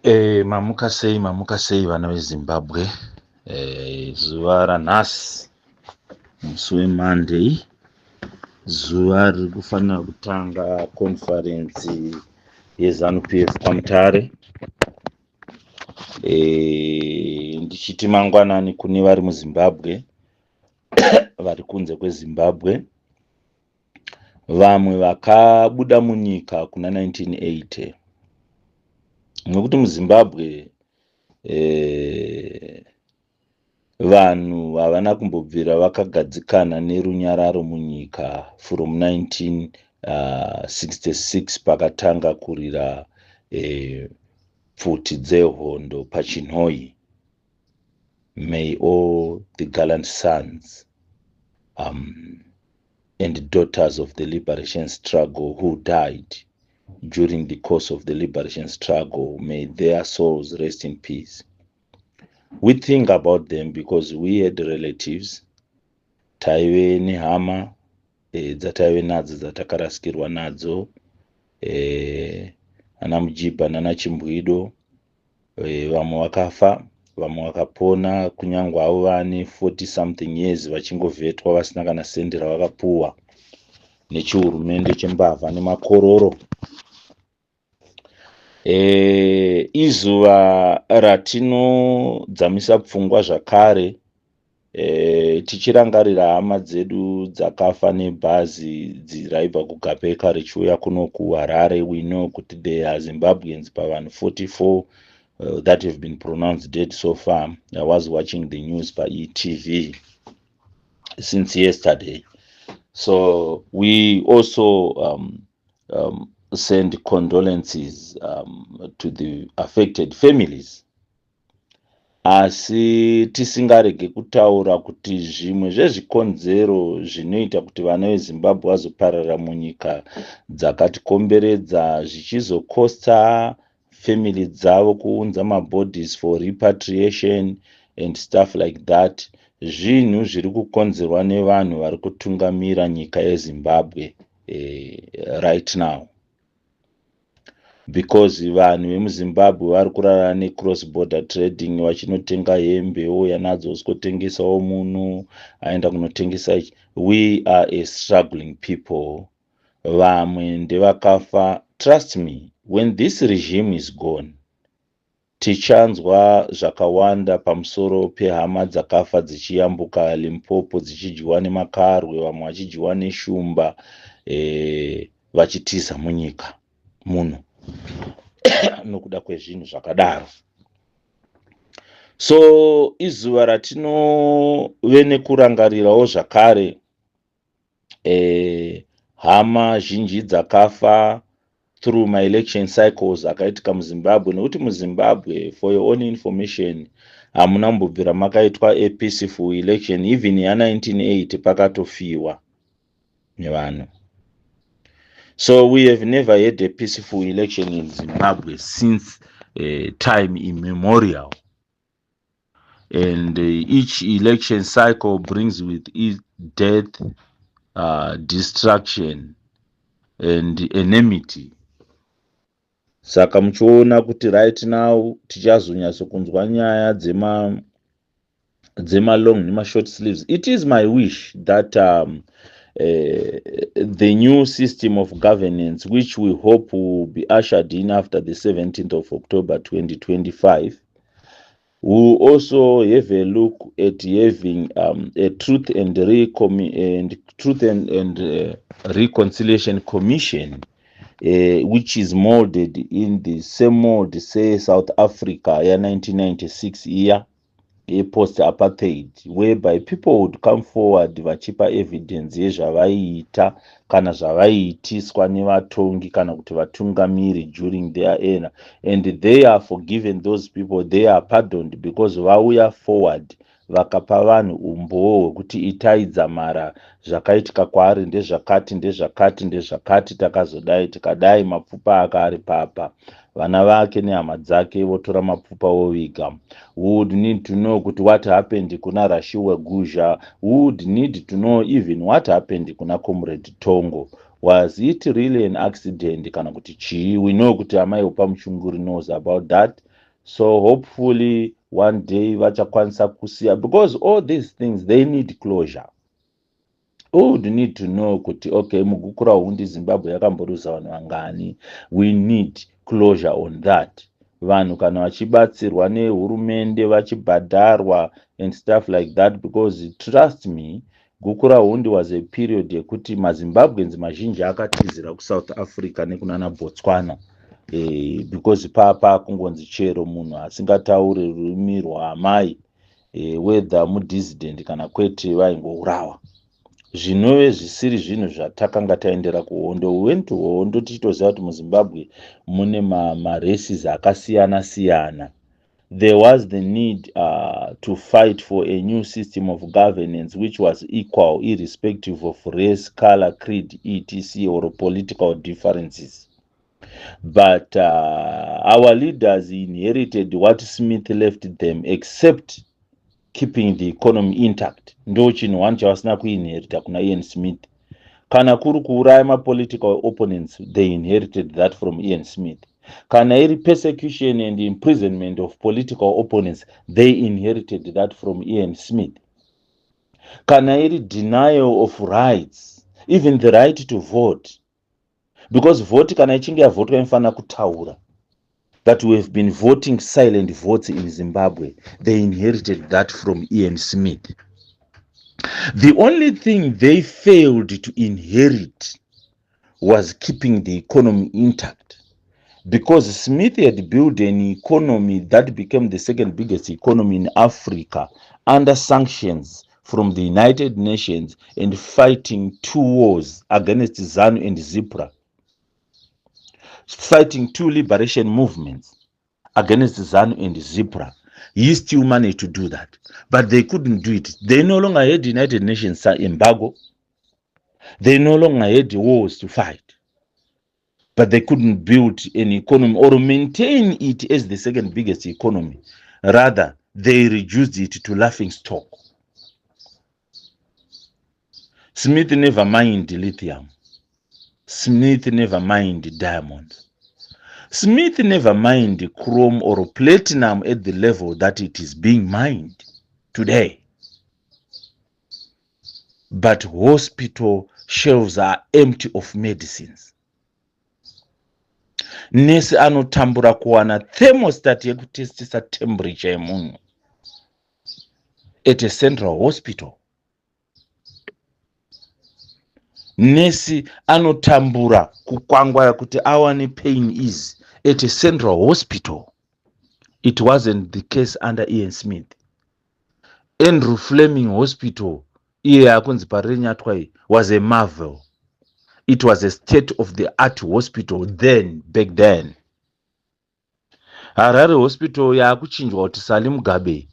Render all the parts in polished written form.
Mamuka sei vana veZimbabwe. Zuva ranhasi musi weMonday, zuva riri kufanira kutanga konferensi yeZANU-PF kwaMutare. Ndichiti mangwanani kune vari muZimbabwe, vari kunze kweZimbabwe, vamwe vakabuda munyika kuna 1980, nokuti muZimbabwe vanhu havana kumbobvira vakagadzikana nerunyararo munyika from 1966 pakatanga kurira pfuti dzehondo paChinhoyi. May all the gallant sons and daughters of the liberation struggle who died during the course of the liberation struggle, may their souls rest in peace. We think about them because we had relatives, taive nehama dzataive nadzo dzatakarasikirwa nadzo, ana Mujibha nana Chimbwido, vamwe vakafa, vamwe vakapona, kunyangwe avo vane 40 something years vachingovhetwa vasina kana sendi ravakapuwa nechihurumende chembavha nemakororo. Izuva ratinodzamisa pfungwa zvakare, tichirangarira hama dzedu dzakafa nebhazi raibva kuGapeka richiuya kuno kuHarare. We know kuti there are Zimbabweans pavanhu 44 that have been pronounced dead so far. I was watching the news by ETV since yesterday. So we also send condolences to the affected families. Asi tisingarege kutaura kuti zvimwe zvezvikonzero zvinoita kuti vana veZimbabwe vazoparara munyika dzakatikomberedza zvichizokosta family dzavo kuunza mabodies for repatriation and stuff like that, zvinhu zviri kukonzerwa nevanhu vari kutungamira nyika yeZimbabwe right now. Because vanhu vemuZimbabwe vari kurara necross border trading, vachinotenga hembe ouya nadzo usikotengesawo munhu aenda kunotengesa. We are a struggling people. Vamwe ndevakafa. Trust me, when this regime is gone, tichanzwa zvakawanda pamusoro pehama dzakafa dzichiyambuka Limpopo dzichidyiwa nemakarwe, vamwe vachidyiwa neshumba vachitiza munyika muno nokuda kwezvinhu zvakadaro. So izuva ratinove nekurangarirawo zvakare hama zhinji dzakafa through my election cycles akaitika muZimbabwe. Nokuti muZimbabwe, for your own information, hamuna mbobvira makaitwa a peaceful election. Even ya 1980 pakatofiwa nevanhu. So we have never had a peaceful election in Zimbabwe since time immemorial. And each election cycle brings with it death, destruction, and enmity. Saka muchiona kuti right now tichazonyatsokunzwa nyaya dzema long nema short sleeves. It is my wish that the new system of governance, which we hope will be ushered in after the 17th of October 2025, will also have a look at having a Truth and Reconciliation Commission, which is molded in the same mold, say South Africa, year 1996 year, a post-apartheid, whereby people would come forward vachipa evidence yezvavaiita kana zvavaiitiswa nevatongi kana kuti vatungamiri during their era, and they are forgiven. Those people, they are pardoned because vauya forward vakapa vanhu umboo hwekuti itai dzamara, zvakaitika kwaari ndezvakati ndezvakati ndezvakati, takazodai tikadai, mapfupa ake ari papa, vana vake nehama dzake votora mapfupa voviga. We would need to know kuti what happened kuna Rashiwe Guzha. We would need to know even what happened kuna Comrade Tongo. Was it really an accident kana kuti chii? We know kuti Amai Upa Muchunguri knows about that. So hopefully one day vachakwanisa kusiya, because all these things they need closure. All would need to know kuti okay, mugukura hundi Zimbabwe yakamboruza vanhu vangani. We need closure on that. Vanhu kana vachibatsirwa nehurumende vachibhadharwa and stuff like that, because trust me, gukura hundi was a period yekuti mazimbabweans mazhinji akatizira kuSouth Africa nekunana Botswana, because papa kungonzi chero munhu asingatauri rurimi rwaamai, whether mudissident kana kwete vaingourawa. Zvinove zvisiri zvinhu zvatakanga taendera kuhondo. We went to hondo tichitoziva kuti muZimbabwe mune races akasiyana siyana. There was the need to fight for a new system of governance which was equal irrespective of race, color, creed, etc. or political differences. But our leaders inherited what Smith left them, except keeping the economy intact. Ndo chinhu wani chavasina kuinherita kuna Ian Smith. Kana kuri kuuraya ma-political opponents, they inherited that from Ian Smith. Kana iri persecution and imprisonment of political opponents, they inherited that from Ian Smith. Kana iri denial of rights, even the right to vote, because vote kana ichinge yavhotwa inofana kutaura that we have been voting silent votes in Zimbabwe, they inherited that from Ian Smith. The only thing they failed to inherit was keeping the economy intact, because Smith had built an economy that became the second biggest economy in Africa under sanctions from the United Nations and fighting 2 wars against ZANU and ZIPRA, fighting 2 liberation movements against ZANU and ZIPRA. He still managed to do that, but they couldn't do it. They no longer had the United Nations embargo. They no longer had wars to fight, but they couldn't build an economy or maintain it as the second biggest economy. Rather, they reduced it to laughing stock. Smith never mined lithium. Smith never mined diamonds. Smith never mined chrome or platinum at the level that it is being mined today. But hospital shelves are empty of medicines. Nesi anotambura kuwana thermostat yekutestisa temperature yemunhu at a central hospital. Nesi anotambura kukwangwa yakuti awane pain ease at a central hospital. It wasn't the case under Ian Smith. Andrew Fleming Hospital, iye yakunzi parenyatwai, was a marvel. It was a state-of-the-art hospital back then. Harare Hospital yakuchinjwa kuti Sally Mugabe.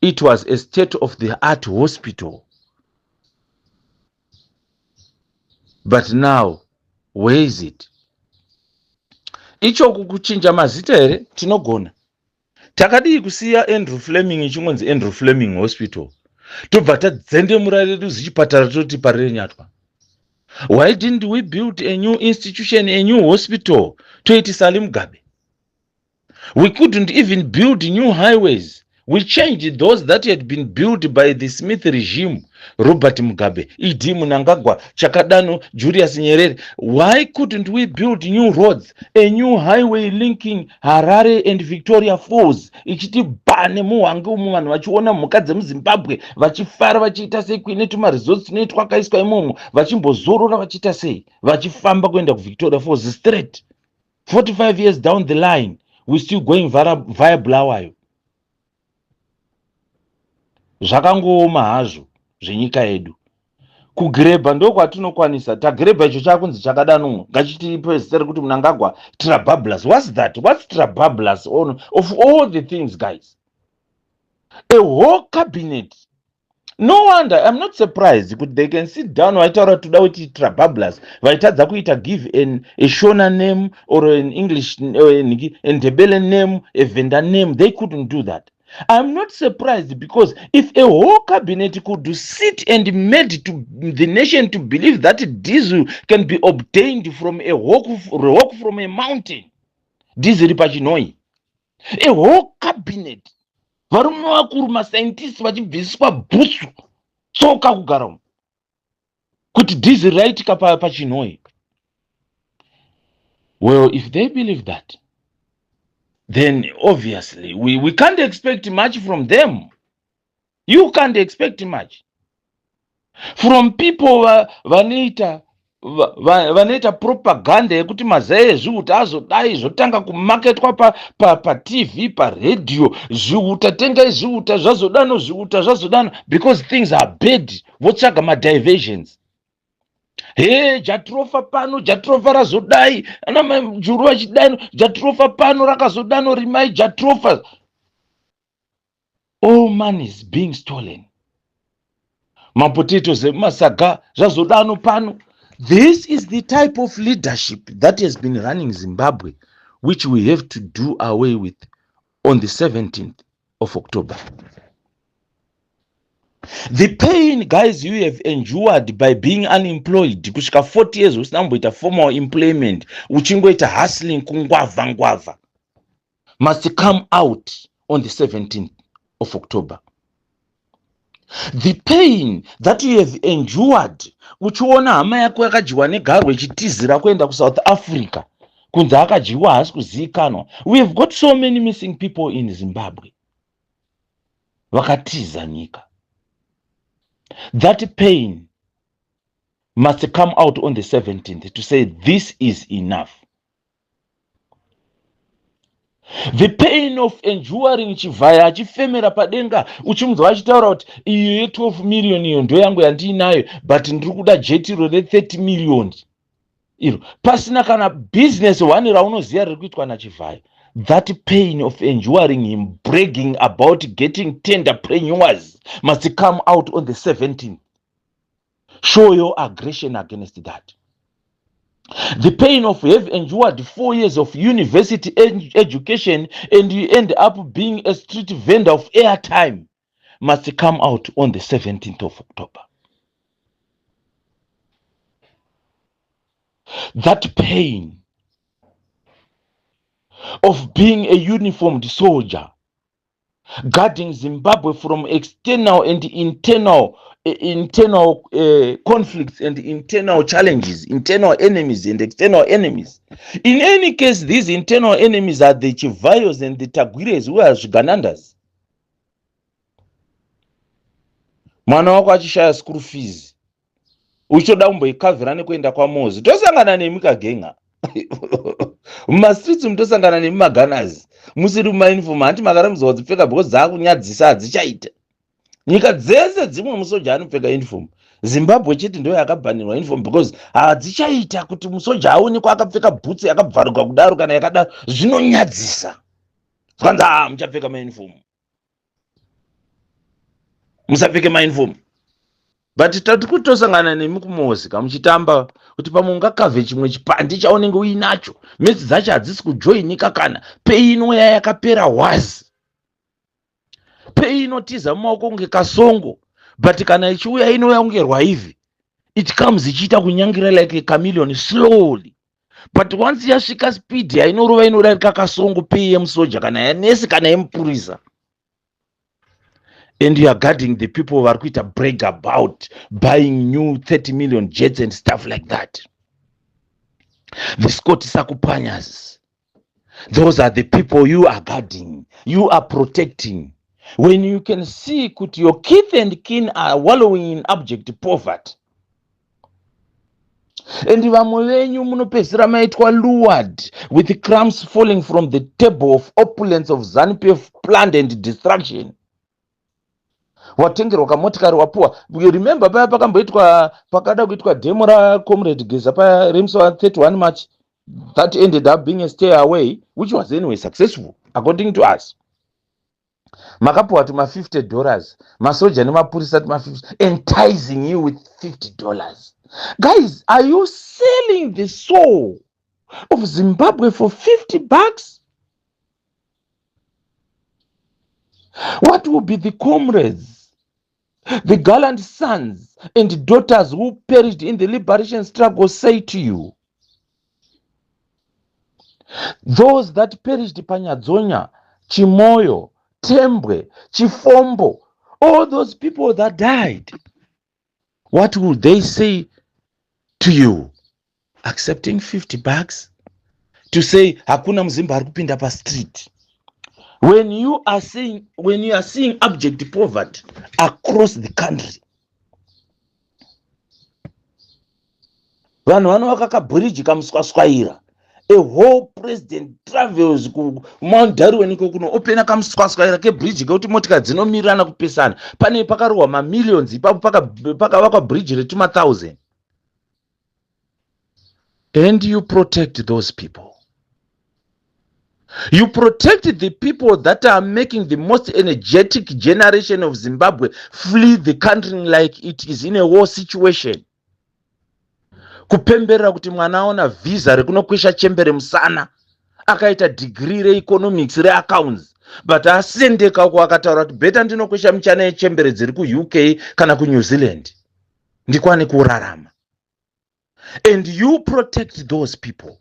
It was a state-of-the-art hospital. But now, where is it? Icho kukuchinja mazita here tinogona. Takadii kusiya Andrew Fleming ichingonzi Andrew Fleming Hospital, tobva tadzendemura redu zichipatara toti parenyatwa. Why didn't we build a new institution, a new hospital to it Sally Mugabe? We couldn't even build new highways. We changed those that had been built by the Smith regime. Robert Mugabe, Idi Mnangagwa, Chakadano, Julius Nyerere. Why couldn't we build new roads, a new highway linking Harare and Victoria Falls? Ichiti bane muwangu mungano vachiona mukadzi muZimbabwe vachifara vachiita sei kuine tuma resorts tunoitwa kwakaiswa imomo vachimbozorora vachiita sei vachifamba kuenda kuVictoria Falls straight. 45 years down the line, we still going via Bulawayo. Zvakangooma hazvo zvenyika yedu. Kugrebha ndo kwatinokwanisa. Tagrebha icho chakunzi chakadano ngachitipe zita rekuti Mnangagwa Trabablas. What's that? What's Trabablas of all the things, guys? A whole cabinet. No wonder, I'm not surprised because they can sit down vaitaura toda kuti Trabablas vaitadza kuita give a Shona name or an English Ndebele name, a Venda name. They couldn't do that. I'm not surprised because if a whole cabinet could sit and made to the nation to believe that diesel can be obtained from a rock from a mountain, diesel pachinoi, A whole cabinet. Varume vakuru mascientists vachibvisiswa bhutsu tsoka kugara umu kuti dhizi raitika pachinoi. Well, if they believe that, then obviously we can't expect much from them. You can't expect much from people vanoita propaganda yekuti mazai ezviuta azodai zvotanga kumaketwa patv paradio, zviuta tengai zviuta zvazodano, zviuta zvazodano, because things are bad. Votsvaga madiversions. Hey, jatrofa pano, jatrofa razodai, ana juru vachidai, jatrofa pano rakazodano rimai jatrofa. All money is being stolen. Mapotatoes masaga zvazodano pano. This is the type of leadership that has been running Zimbabwe, which we have to do away with on the 17th of October. The pain, guys, you have endured by being unemployed, kusvika 40 years usina kumboita formal employment, uchingoita hustling kungwavha, must come out on the 17th of October. The pain that you have endured, uchiona hama yako yakadyiwa negarwe ichitizira kuenda kuSouth Africa, kunzi akadyiwa hasi kuzivikanwa. We have got so many missing people in Zimbabwe. Vakatiza nyika. That pain must come out on the 17th to say this is enough. The pain of enduring chivhaya chifemera padenga uchimuzwa achitaura kuti iyo ye12 million iyo ndo yangu yandinayo, but ndiri kuda jetiro re30 million. Iro pasina kana business one raunoziva riri kuitwa nachivhaya. That pain of enduring him bragging about getting tenderpreneurs must come out on the 17th. Show your aggression against that. The pain of having endured 4 years of university education and you end up being a street vendor of airtime must come out on the 17th of October. That pain of being a uniformed soldier, guarding Zimbabwe from external and internal conflicts and internal challenges, internal enemies and external enemies. In any case, these internal enemies are the Chivayos and the Tagwires, who are Ganandas. Mwana wako achishaya school fees, uchoda kumboikavhira nekuenda kwaMozi, tosangana nemika genga. Mumastreets mutosangana nemumaganazi, musiri mumauniform, hanti makaramuzwa kudzipfeka because dzakunyadzisa hadzichaita. Nyika dzese dzimwe musoja anopfeka uniform. Zimbabwe chete ndio yakabhanirwa uniform because hadzichaita kuti musoja aonekwe akapfeka bhutsi yakabvaruka kudaro kana yakadaro, zvinonyadzisa. Zvanzi muchapfeka mauniform, musapfeke mauniform. But tati kutosangana nemi kuMozi kamuchitamba kuti pamwe ungakavhe chimwe chipandi chaunenge uinacho, mesi dzacho hadzisi kujoinika kana peino yakapera wazi. Peinotiza mumaoko kunge kasongo, but kana ichiuya inouya kunge rwaivhi. It comes ichiita kunyangira like a chameleon slowly. But once yasvika speed yainorova inodarika kasongo pei yemusoja kana yanesi kana yemupurisa. And you are guarding the people who are going to brag about buying new 30 million jets and stuff like that. The Scott Sakupanyas. Those are the people you are guarding, you are protecting. When you can see that your kith and kin are wallowing in abject poverty. And vamwe venyu munopedzisira maitwa lured with the crumbs falling from the table of opulence of ZANU-PF planned and destruction. Watengerwa kamotikari wapuwa. You remember paya pakamboitwa pakada kuitwa demo raComrade Geza paya remusi wa31 March that ended up being a stay away, which was anyway successful according to us. Makapuwa tuma $50, masoja nemapurisa tuma $50, enticing you with $50. Guys, are you selling the soul of Zimbabwe for $50? What will be the comrades, the gallant sons and daughters who perished in the liberation struggle say to you? Those that perished Panyadzonya, Chimoyo, Tembwe, Chifombo, all those people that died, what would they say to you? Accepting 50 bucks to say hakuna mzimba ari kupinda pa street, when you are seeing abject poverty across the country. Vanhu vanovaka kabridge kamuswaswaira, a whole president travels ku Mount Darwin kuno opena kamuswaswaira kebridge kekuti motika dzinomirana kupesana, pane pakarohwa mamillions ipapo pakavakwa bridge retuma 1000, and you protect those people. You protect the people that are making the most energetic generation of Zimbabwe flee the country like it is in a war situation. Kupemberera kuti mwana aona visa rekunokwesha chembere musana, akaita degree re-economics re-accounts, but asendeka uko akataura kuti beta ndinokwesha michana yechembere dziri ku-UK kana ku-New Zealand ndikwane kurarama. And you protect those people.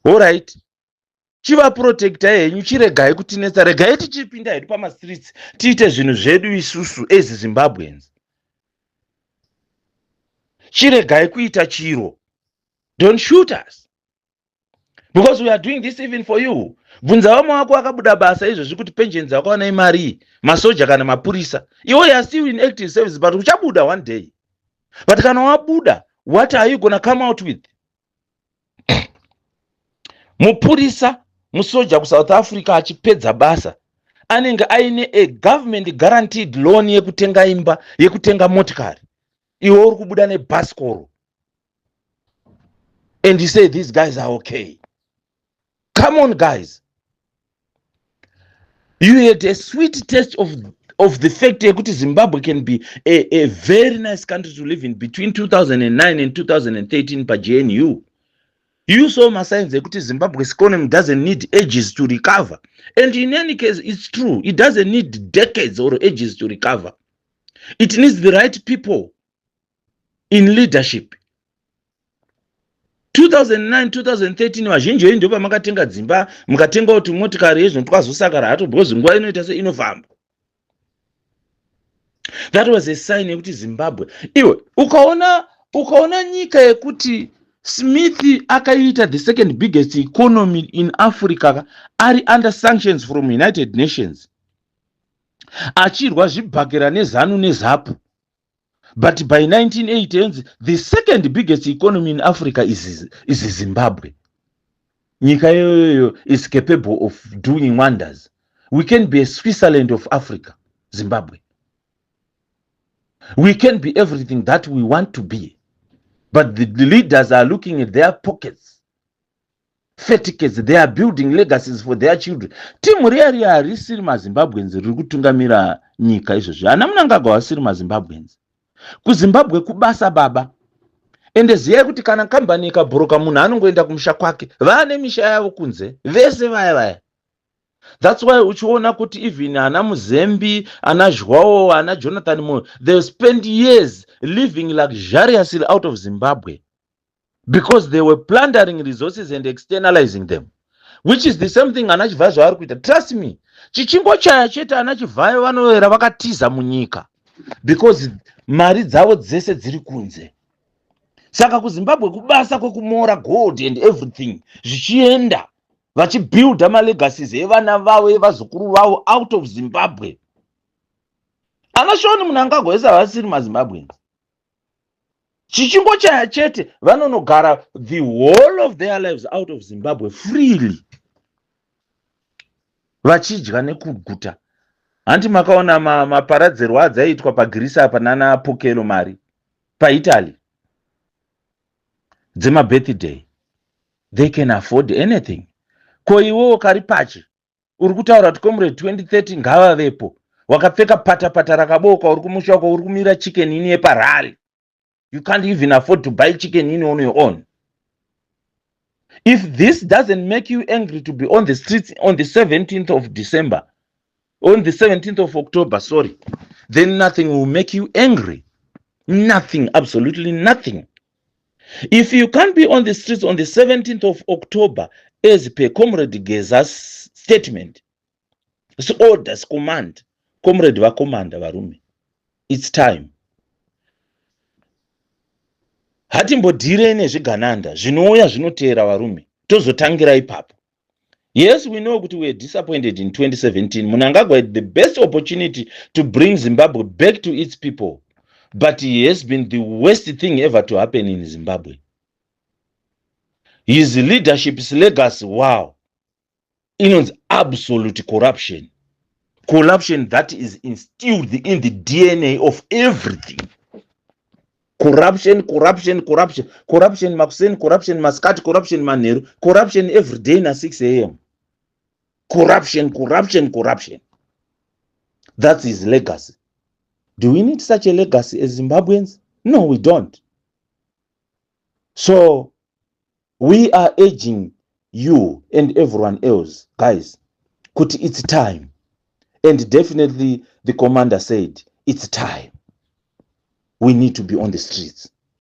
Alright, chiva protector yenyu, chiregai kutinetsa, regai tichipinda hedu pama streets tiite zvinhu zvedu isusu as Zimbabweans. Chiregai kuita chiro. Don't shoot us, because we are doing this even for you. Bvunza vamwe wako akabuda basa izvozvi kuti pensions akawana imari, masoja kana mapurisa, iwe are still in active service, but uchabuda one day. But kana wabuda, what are you gonna come out with? Mupurisa musoja ku South Africa achipedza basa anenge aine a government guaranteed loan yekutenga imba, yekutenga motikari, iwe uri kubuda nebhasikoro, and you say these guys are okay. Come on guys, you had a sweet taste of the fact that Zimbabwe can be a very nice country to live in between 2009 and 2013 per GNU. You saw my signs that Zimbabwe's economy doesn't need ages to recover. And in any case, it's true. It doesn't need decades or ages to recover. It needs the right people in leadership. 2009, 2013, vazhinji ndio pamakatenga dzimba, mukatenga kuti motikari yezvo twazosakara hato because nguva inoita se inofamba. That was a sign yekuti Zimbabwe. Iwe ukaona nyika yekuti Smith akaita the second biggest economy in Africa ari under sanctions from United Nations, achirwa zvibhakera nezanu nezapu, but by 1980 the second biggest economy in Africa is Zimbabwe. Nyika yoyo is capable of doing wonders. We can be a Switzerland of Africa, Zimbabwe. We can be everything that we want to be. But the leaders are looking at their pockets, fetickets, they are building legacies for their children. Timu riari harisiri maZimbabweans riri kutungamira nyika izvozvo. Hana munangagwa wasiri maZimbabweans. KuZimbabwe kubasa baba. Ende ziyai kuti kana kambani ikabhuruka munhu anongoenda kumusha kwake. Vane misha yavo kunze. Vese vaya. That's why uchiona kuti even ana Muzembi, ana Joao, ana Jonathan Moyo, they spent years living luxuriously out of Zimbabwe because they were plundering resources and externalizing them, which is the same thing ana Chivhayo ari kuita. Trust me, chichingochaya chete ana Chivhayo vanovera vakatiza munyika because mari dzavo dzese dziri kunze. Saka kuZimbabwe kubasa kwekumora gold and everything zvichienda vachibuilda malegacies evana vavo evazukuru vavo out of Zimbabwe. Anashoni munhu angagoisa vasiri maZimbabweans. Chichingochaya chete vanonogara the whole of their lives out of Zimbabwe freely, vachidya nekuguta. Hanti makaona maparadzerwa adzaitwa paGreece apa nana Pokelo mari paItaly dzema birthday. They can afford anything. Ko iwewo kari pachi uri kutaura kuti comrade 2030 ngavavepo, wakapfeka patapata rakaboka, uri kumusha wako uri kumira chicken ini yeparari. You can't even afford to buy chicken in on your own. If this doesn't make you angry to be on the streets on the 17th of December, on the 17th of October, sorry, then nothing will make you angry. Nothing, absolutely nothing. If you can't be on the streets on the 17th of October, as per Comrade Geza's statement, it's orders, command, Comrade va commander varume, it's time. Hatimbodhire nezvigananda zvinouya zvinotera varume, tozotangira ipapo. Yes, we know that we were disappointed in 2017. Mnangagwa had the best opportunity to bring Zimbabwe back to its people, but he has been the worst thing ever to happen in Zimbabwe. His leadership's legacy, wow, it absolute corruption. Corruption that is instilled in the DNA of everything. Corruption, corruption, corruption. Corruption Maxen, corruption Mascat, corruption Manero, corruption every day at 6 a.m. Corruption, corruption, corruption. That's his legacy. Do we need such a legacy as Zimbabweans? No, we don't. So, we are urging you and everyone else, guys, it's time. And definitely the commander said, it's time. We need to be on the streets.